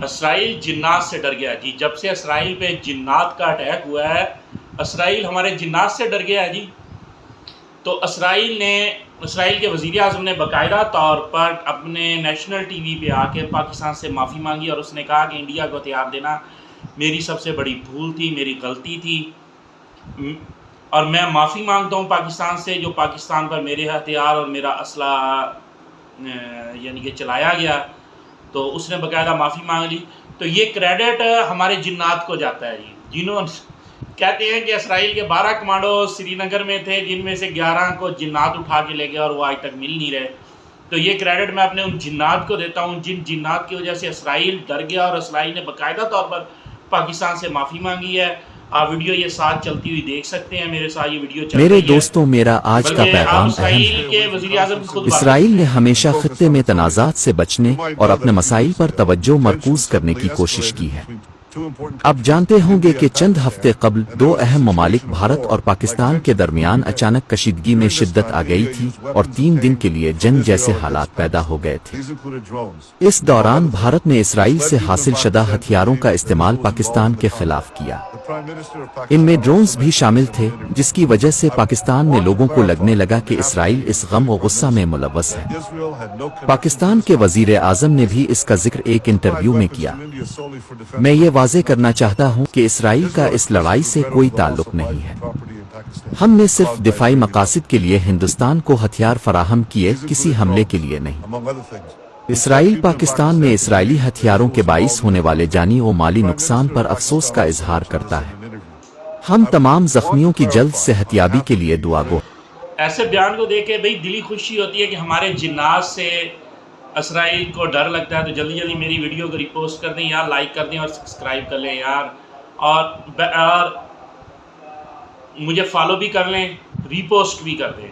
اسرائیل جنات سے ڈر گیا جی. جب سے اسرائیل پہ جنات کا اٹیک ہوا ہے، اسرائیل ہمارے جنات سے ڈر گیا ہے جی. تو اسرائیل کے وزیر اعظم نے باقاعدہ طور پر اپنے نیشنل ٹی وی پہ آ کے پاکستان سے معافی مانگی، اور اس نے کہا کہ انڈیا کو ہتھیار دینا میری سب سے بڑی بھول تھی، میری غلطی تھی، اور میں معافی مانگتا ہوں پاکستان سے جو پاکستان پر میرے ہتھیار اور میرا اسلحہ یعنی کہ چلایا گیا. تو اس نے باقاعدہ معافی مانگ لی. تو یہ کریڈٹ ہمارے جنات کو جاتا ہے جی، جنہوں کہتے ہیں کہ اسرائیل کے 12 کمانڈو سری نگر میں تھے، جن میں سے 11 کو جنات اٹھا کے لے گئے اور وہ آج تک مل نہیں رہے. تو یہ کریڈٹ میں اپنے ان جنات کو دیتا ہوں جن جنات کی وجہ سے اسرائیل ڈر گیا، اور اسرائیل نے باقاعدہ طور پر پاکستان سے معافی مانگی ہے. آپ ویڈیو یہ ساتھ چلتی ہوئی دیکھ سکتے ہیں، میرے ساتھ یہ ویڈیو چل رہی ہے. میرے دوستوں، میرا آج کا بلکہ آپ پیغام اہم اسرائیل ہے. کے وزیر اعظم کی خود بات اسرائیل نے ہمیشہ خطے میں تنازعات سے بچنے اور اپنے مسائل پر توجہ مرکوز کرنے کی کوشش کی ہے. اب جانتے ہوں گے کہ چند ہفتے قبل دو اہم ممالک بھارت اور پاکستان کے درمیان اچانک کشیدگی میں شدت آ گئی تھی اور 3 دن کے لیے جنگ جیسے حالات پیدا ہو گئے تھے. اس دوران بھارت نے اسرائیل سے حاصل شدہ ہتھیاروں کا استعمال پاکستان کے خلاف کیا. ان میں ڈرونز بھی شامل تھے، جس کی وجہ سے پاکستان میں لوگوں کو لگنے لگا کہ اسرائیل اس غم و غصہ میں ملوث ہے. پاکستان کے وزیر اعظم نے بھی اس کا ذکر ایک انٹرویو میں کیا. میں یہ واضح کرنا چاہتا ہوں کہ اسرائیل کا اس لڑائی سے کوئی تعلق نہیں ہے. ہم نے صرف دفاعی مقاصد کے لیے ہندوستان کو ہتھیار فراہم کیے، کسی حملے کے لیے نہیں. اسرائیل پاکستان میں اسرائیلی ہتھیاروں کے باعث ہونے والے جانی و مالی نقصان پر افسوس کا اظہار کرتا ہے. ہم تمام زخمیوں کی جلد صحتیابی کے لیے دعا گو. ایسے بیان کو دیکھ کے بھئی دلی خوشی ہوتی ہے کہ ہمارے جنات سے اسرائیل کو ڈر لگتا ہے. تو جلدی جلدی میری ویڈیو کو ریپوسٹ کر دیں یار، لائک کر دیں اور سبسکرائب کر لیں یار، اور مجھے فالو بھی کر لیں، ریپوسٹ بھی کر دیں.